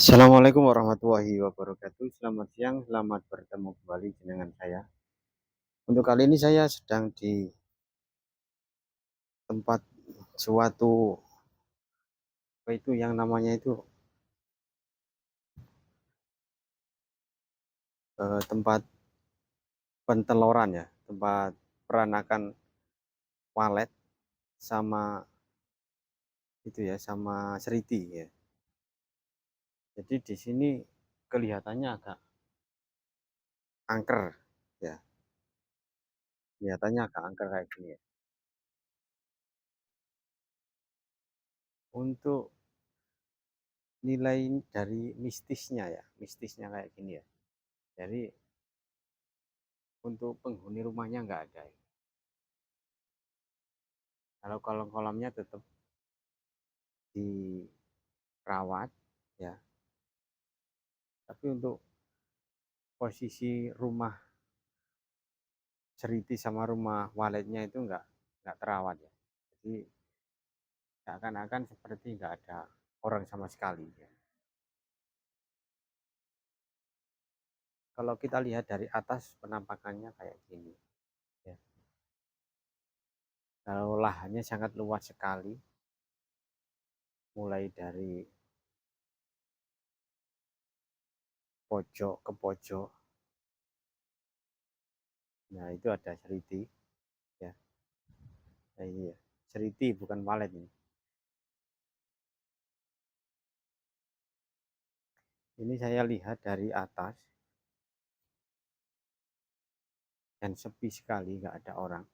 Assalamualaikum warahmatullahi wabarakatuh. Selamat siang, selamat bertemu kembali dengan saya. Untuk kali ini saya sedang di tempat suatu apa itu yang namanya itu tempat penteloran ya, tempat peranakan walet sama itu ya, sama seriti ya. Jadi di sini kelihatannya agak angker ya, kelihatannya agak angker kayak gini ya. Untuk nilai dari mistisnya ya, mistisnya kayak gini ya. Jadi untuk penghuni rumahnya nggak ada. Kalau kolam-kolamnya tetap dirawat ya, tapi untuk posisi rumah seriti sama rumah waletnya itu nggak terawat ya. Jadi seakan-akan seperti nggak ada orang sama sekali ya. Kalau kita lihat dari atas penampakannya kayak gini ya. Kalau lahannya sangat luas sekali, mulai dari pojok ke pojok. Nah, itu ada seriti ya. Nah, iya, seriti bukan walet ini. Ini saya lihat dari atas dan sepi sekali, nggak ada orang.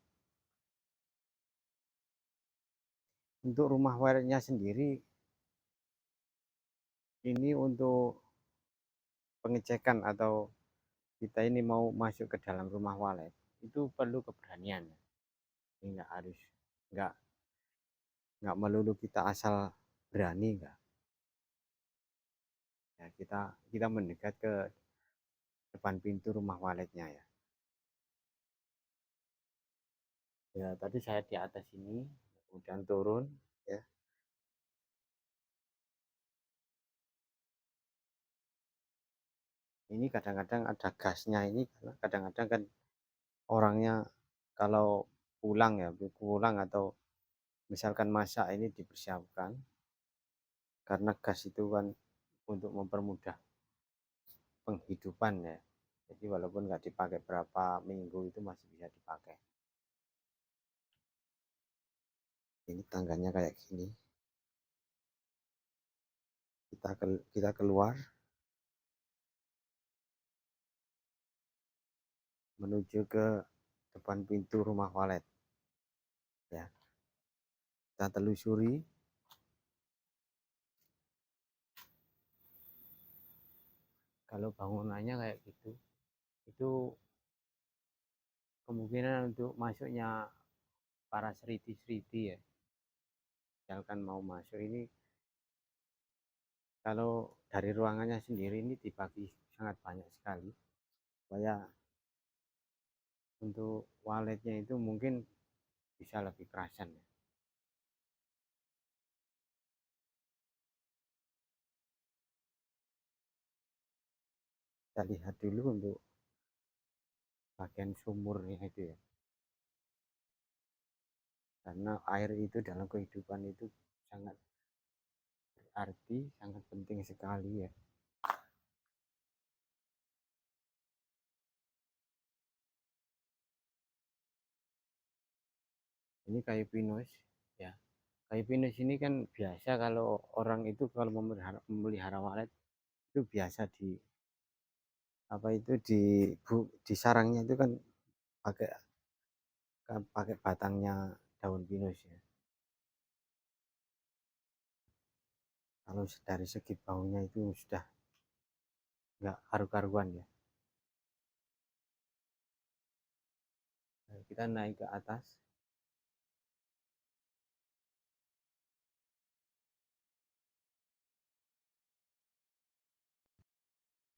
Untuk rumah waletnya sendiri, ini untuk pengecekan atau kita ini mau masuk ke dalam rumah walet, itu perlu keberanian. Ini nggak harus, nggak nggak melulu kita asal berani nggak. Ya, kita kita mendekat ke depan pintu rumah waletnya ya. Ya tadi saya di atas ini, kemudian turun ya. Ini kadang-kadang ada gasnya ini, karena kadang-kadang kan orangnya kalau pulang ya, pulang atau misalkan masak ini dipersiapkan karena gas itu kan untuk mempermudah penghidupan ya. Jadi walaupun nggak dipakai berapa minggu itu masih bisa dipakai. Ini tangganya kayak gini. Kita keluar menuju ke depan pintu rumah walet ya. Kita telusuri. Kalau bangunannya kayak gitu, itu kemungkinan untuk masuknya para seriti-seriti ya. Misalkan mau masuk ini, kalau dari ruangannya sendiri ini dibagi sangat banyak sekali. Supaya untuk waletnya itu mungkin bisa lebih kerasan ya. Kita lihat dulu untuk bagian sumurnya itu ya, karena air itu dalam kehidupan itu sangat berarti, sangat penting sekali ya. Ini kayu pinus ya. Kayu pinus ini kan biasa kalau orang itu kalau memelihara walet itu biasa di apa itu di sarangnya itu kan pakai pakai batangnya daun pinus ya. Kalau dari segi baunya itu sudah nggak karu-karuan ya. Nah, kita naik ke atas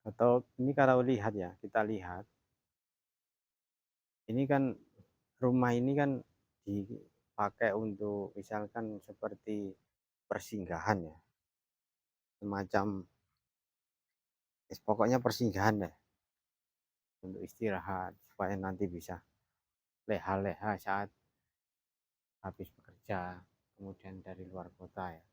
atau ini kalau lihat ya, kita lihat ini kan rumah ini kan dipakai untuk misalkan seperti persinggahan ya, semacam Pokoknya persinggahan deh untuk istirahat supaya nanti bisa leha-leha saat habis bekerja kemudian dari luar kota ya.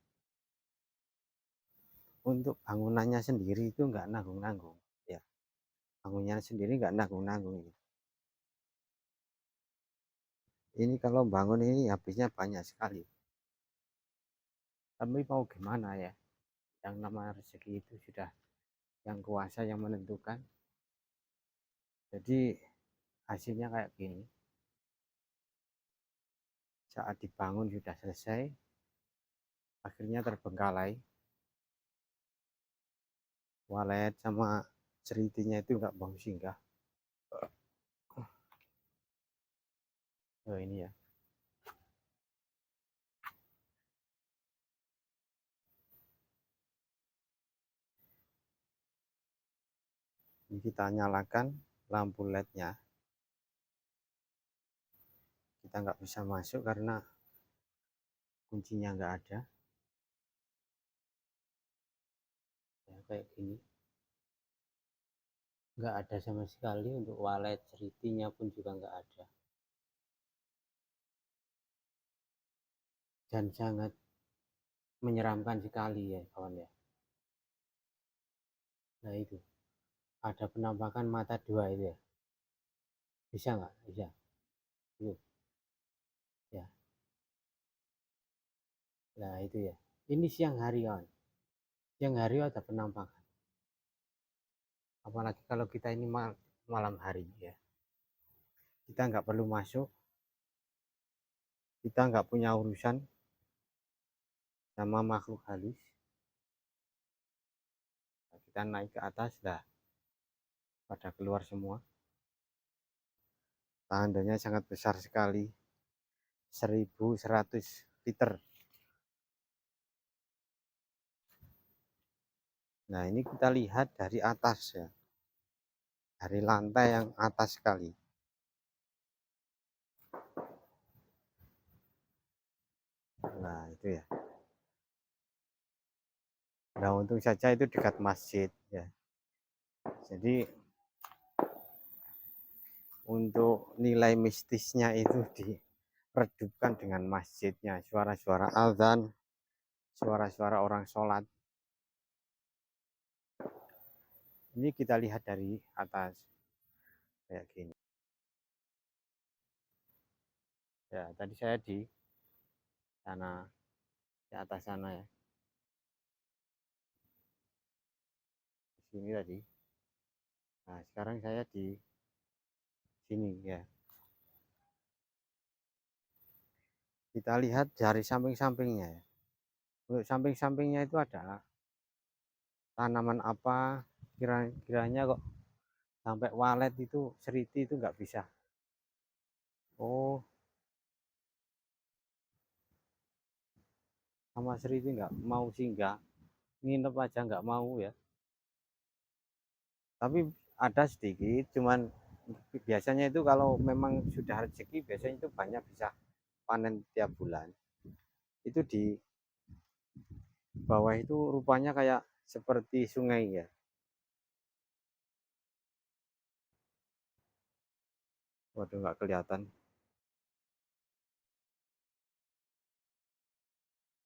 Untuk bangunannya sendiri itu nggak nanggung-nanggung ya, bangunnya sendiri nggak nanggung-nanggung ini. Ini kalau bangun ini habisnya banyak sekali, tapi mau gimana ya, yang namanya rezeki itu sudah yang kuasa yang menentukan. Jadi hasilnya kayak gini, saat dibangun sudah selesai akhirnya terbengkalai, walet sama ceritinya itu nggak mau singgah. Oh ini ya, ini kita nyalakan lampu lednya, kita nggak bisa masuk karena kuncinya nggak ada ya, kayak gini nggak ada sama sekali, untuk walet ceritinya pun juga nggak ada, dan sangat menyeramkan sekali ya kawan ya. Nah itu ada penampakan mata dua itu ya, bisa nggak bisa itu ya. Nah itu ya, ini siang hari kawan, siang hari ada penampakan, apalagi kalau kita ini malam hari ya, kita nggak perlu masuk, kita nggak punya urusan sama makhluk halus. Kita naik ke atas dah pada keluar semua, tandanya sangat besar sekali, 1100 liter. Nah ini kita lihat dari atas ya, dari lantai yang atas sekali. Nah itu ya, nah untung saja itu dekat masjid ya, jadi untuk nilai mistisnya itu diredupkan dengan masjidnya, suara-suara azan, suara-suara orang sholat. Ini kita lihat dari atas kayak gini ya, tadi saya di sana, di atas sana ya, di sini tadi. Nah sekarang saya di sini ya, kita lihat dari samping-sampingnya ya. Untuk samping-sampingnya itu ada tanaman apa, kira-kiranya kok sampai walet itu seriti itu nggak bisa. Oh, sama seriti nggak mau singgah, nginep aja nggak mau ya. Tapi ada sedikit, cuman biasanya itu kalau memang sudah rezeki biasanya itu banyak, bisa panen tiap bulan. Itu di bawah itu rupanya kayak seperti sungai ya. Waduh nggak kelihatan.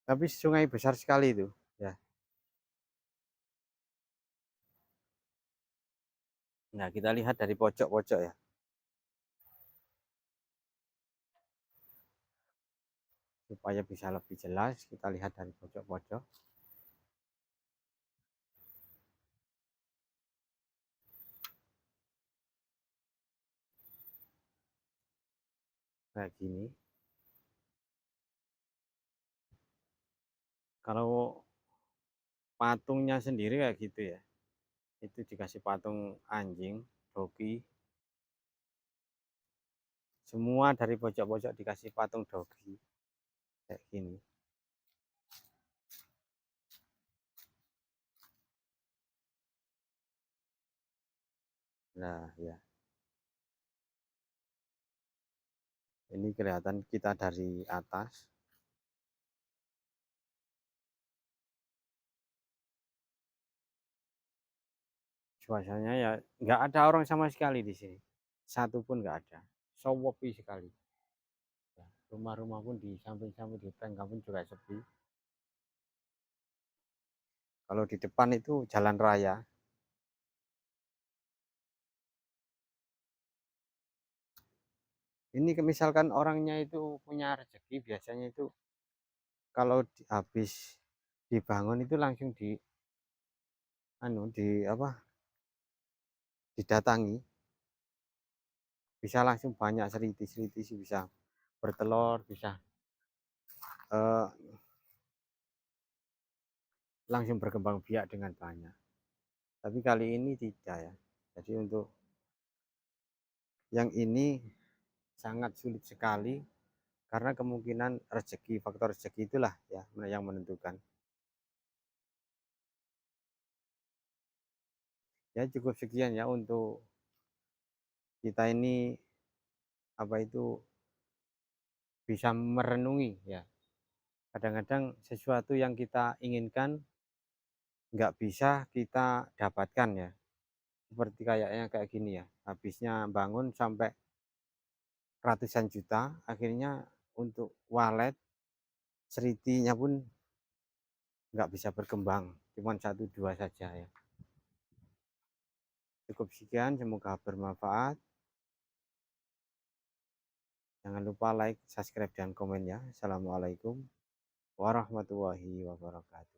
Tapi sungai besar sekali itu ya. Nah kita lihat dari pojok-pojok ya, supaya bisa lebih jelas kita lihat dari pojok-pojok. Kayak gini. Kalau patungnya sendiri kayak gitu ya, itu dikasih patung anjing, dogi, semua dari pojok-pojok dikasih patung dogi kayak gini. Nah ya, ini kelihatan kita dari atas. cuacanya ya nggak ada orang sama sekali di sini, satu pun nggak ada, sepi sekali. Ya, rumah-rumah pun di samping-samping di tengah pun juga sepi. Kalau di depan itu jalan raya. Ini misalkan orangnya itu punya rezeki, biasanya itu kalau habis dibangun itu langsung di apa, didatangi, bisa langsung banyak seriti-seriti sih, bisa bertelur, bisa eh, langsung berkembang biak dengan banyak. Tapi kali ini tidak ya. Jadi untuk yang ini sangat sulit sekali, karena kemungkinan rezeki, faktor rezeki itulah ya yang menentukan. Ya cukup sekian ya untuk kita ini apa itu bisa merenungi ya. Kadang-kadang sesuatu yang kita inginkan nggak bisa kita dapatkan ya. Seperti kayaknya kayak gini ya. Habisnya bangun sampai ratusan juta, akhirnya untuk walet seritinya pun nggak bisa berkembang, cuma satu dua saja ya. Cukup sekian, semoga bermanfaat. Jangan lupa like, subscribe, dan komen ya. Assalamualaikum warahmatullahi wabarakatuh.